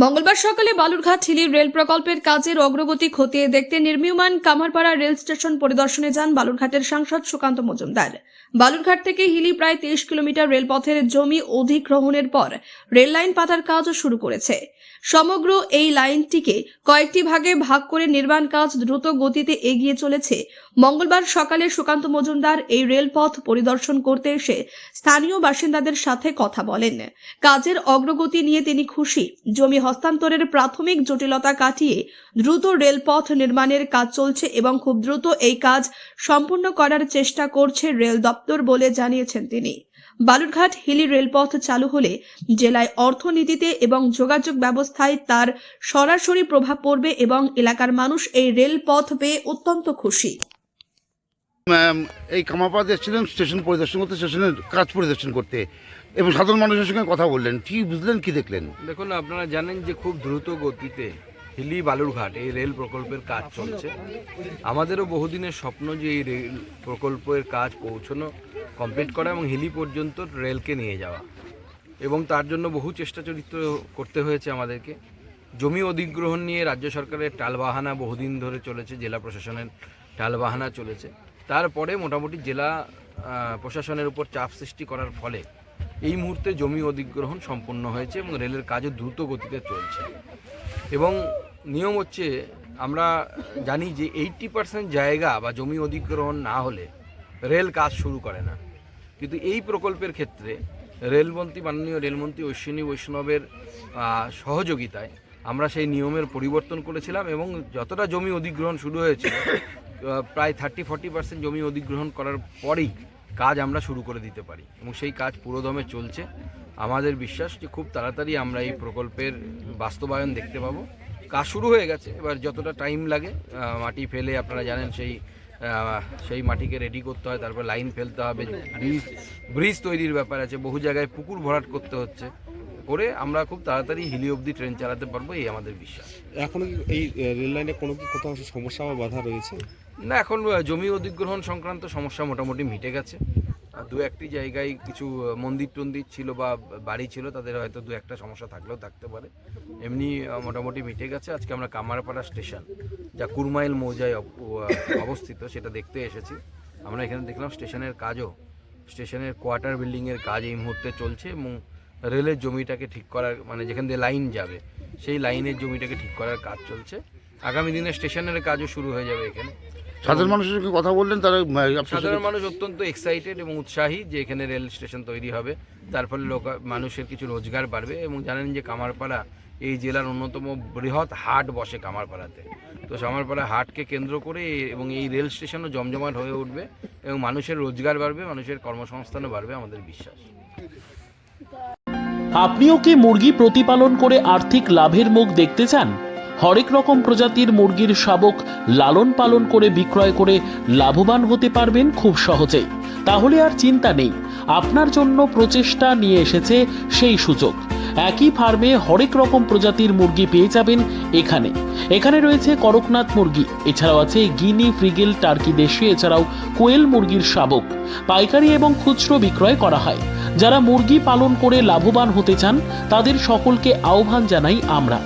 মঙ্গলবার সকালে বালুরঘাট হিলি রেল প্রকল্পের কাজের অগ্রগতি খতিয়ে দেখতে নির্মীয়মান কামারপাড়া রেল স্টেশন পরিদর্শনে যান বালুরঘাটের সাংসদ সুকান্ত মজুমদার। বালুরঘাট থেকে হিলি প্রায় 23 কিলোমিটার রেলপথের জমি অধিগ্রহণের পর রেল লাইন পাতার কাজও শুরু করেছে। সমগ্র এই লাইনটিকে কয়েকটি ভাগে ভাগ করে নির্মাণ কাজ দ্রুত গতিতে এগিয়ে চলেছে। মঙ্গলবার সকালে সুকান্ত মজুমদার এই রেলপথ পরিদর্শন করতে এসে স্থানীয় বাসিন্দাদের সাথে কথা বলেন। কাজের অগ্রগতি নিয়ে তিনি খুশি। জমি হস্তান্তরের প্রাথমিক জটিলতা কাটিয়ে দ্রুত রেলপথ নির্মাণের কাজ চলছে এবং খুব দ্রুত এই কাজ সম্পূর্ণ করার চেষ্টা করছে রেল দপ্তর বলে জানিয়েছেন তিনি। বালুরঘাট হিলি রেলপথ চালু হলে জেলায় অর্থনীতিতে এবং যোগাযোগ ব্যবস্থায় তার সরাসরি প্রভাব পড়বে এবং এলাকার মানুষ এই রেলপথ পেয়ে অত্যন্ত খুশি। এই কামারপাড়াতে এসেছিলেন স্টেশন পরিদর্শন করতে, স্টেশনের কাজ পরিদর্শন করতে, এবং সাধারণ মানুষের সঙ্গে কথা বললেন। কি বুঝলেন, কি দেখলেন? দেখুন, আপনারা জানেন যে খুব দ্রুত গতিতে হিলি বালুরঘাট এই রেল প্রকল্পের কাজ চলছে। আমাদেরও বহুদিনের স্বপ্ন যে এই রেল প্রকল্পের কাজ পৌঁছানো, কমপ্লিট করা এবং হিলি পর্যন্ত রেলকে নিয়ে যাওয়া, এবং তার জন্য বহু চেষ্টা চরিত্র করতে হয়েছে আমাদেরকে। জমি অধিগ্রহণ নিয়ে রাজ্য সরকারের টালবাহানা বহুদিন ধরে চলেছে, জেলা প্রশাসনের টালবাহানা চলেছে। তারপরে মোটামুটি জেলা প্রশাসনের উপর চাপ সৃষ্টি করার ফলে এই মুহূর্তে জমি অধিগ্রহণ সম্পন্ন হয়েছে এবং রেলের কাজও দ্রুত গতিতে চলছে। এবং নিয়ম হচ্ছে, আমরা জানি যে 80% জায়গা বা জমি অধিগ্রহণ না হলে রেল কাজ শুরু করে না। কিন্তু এই প্রকল্পের ক্ষেত্রে মাননীয় রেলমন্ত্রী অশ্বিনী বৈষ্ণবের সহযোগিতায় আমরা সেই নিয়মের পরিবর্তন করেছিলাম এবং যতটা জমি অধিগ্রহণ শুরু হয়েছিল, প্রায় 30-40% জমি অধিগ্রহণ করার পরেই কাজ আমরা শুরু করে দিতে পারি এবং সেই কাজ পুরোদমে চলছে। আমাদের বিশ্বাস যে খুব তাড়াতাড়ি আমরা এই প্রকল্পের বাস্তবায়ন দেখতে পাবো। কাজ শুরু হয়ে গেছে, এবার যতটা টাইম লাগে, মাটি ফেলে আপনারা জানেন সেই মাটিকে রেডি করতে হয়, তারপর লাইন ফেলতে হবে, ব্রিজ তৈরির ব্যাপার আছে, বহু জায়গায় পুকুর ভরাট করতে হচ্ছে, করে আমরা খুব তাড়াতাড়ি হিলি অবধি ট্রেন চালাতে পারবো, এই আমাদের বিশ্বাস। এখন এই রেল লাইনে কোনো কি কোথাও সমস্যা বা বাধা রয়েছে? না, এখন জমি অধিগ্রহণ সংক্রান্ত সমস্যা মোটামুটি মিটে গেছে। দু একটি জায়গায় কিছু মন্দির টন্দির ছিল বা বাড়ি ছিল, তাদের হয়তো দু একটা সমস্যা থাকলেও থাকতে পারে, এমনি মোটামুটি মিটে গেছে। আজকে আমরা কামারপাড়া স্টেশন, যা কুরমাইল মৌজায় অবস্থিত, সেটা দেখতে এসেছি। আমরা এখানে দেখলাম স্টেশনের কোয়ার্টার বিল্ডিংয়ের কাজ এই মুহূর্তে চলছে এবং রেলের জমিটাকে ঠিক করার, মানে যেখান দিয়ে লাইন যাবে সেই লাইনের জমিটাকে ঠিক করার কাজ চলছে। আগামী দিনে স্টেশনের কাজও শুরু হয়ে যাবে এখানে। সাধারণ মানুষের সঙ্গে কথা বললেন, তারা সাধারণ মানুষ অত্যন্ত এক্সাইটেড এবং উৎসাহী যে এখানে রেল স্টেশন তৈরি হবে, তার ফলে মানুষের কিছু রোজগার বাড়বে। এবং জানেন যে কামারপাড়া এই জেলার অন্যতম বৃহৎ হাট বসে কামারপাড়াতে, তো কামারপাড়া হাটকে কেন্দ্র করে এবং এই রেল স্টেশনও জমজমাট হয়ে উঠবে এবং মানুষের রোজগার বাড়বে, মানুষের কর্মসংস্থানও বাড়বে, আমাদের বিশ্বাস। আপনিও কি মুরগি প্রতিপালন করে আর্থিক লাভের মুখ দেখতে চান? হরেক রকম প্রজাতির মুরগির শাবক লালন পালন করে বিক্রয় করে লাভবান হতে পারবেন খুব সহজেই। তাহলে আর চিন্তা নেই, আপনার জন্য প্রচেষ্টা নিয়ে এসেছে সেই সুযোগ। একই ফার্মে হরেক রকম প্রজাতির মুরগি পেয়ে যাবেন এখানে রয়েছে করকনাথ মুরগি, এছাড়াও আছে গিনি, ফ্রিগেল, টার্কি দেশি, এছাড়াও কোয়েল মুরগির শাবক পাইকারি এবং খুচরো বিক্রয় করা হয়। যারা মুরগি পালন করে লাভবান হতে চান তাদের সকলকে আহ্বান জানাই আমরা।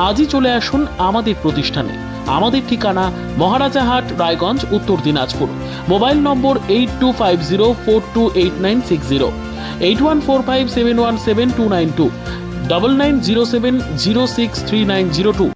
আজই চলে আসুন আমাদের প্রতিষ্ঠানে। আমাদের ঠিকানা মহারাজাহাট, রায়গঞ্জ, উত্তর দিনাজপুর। মোবাইল নম্বর 8250428960, 8145717292, 9907063902।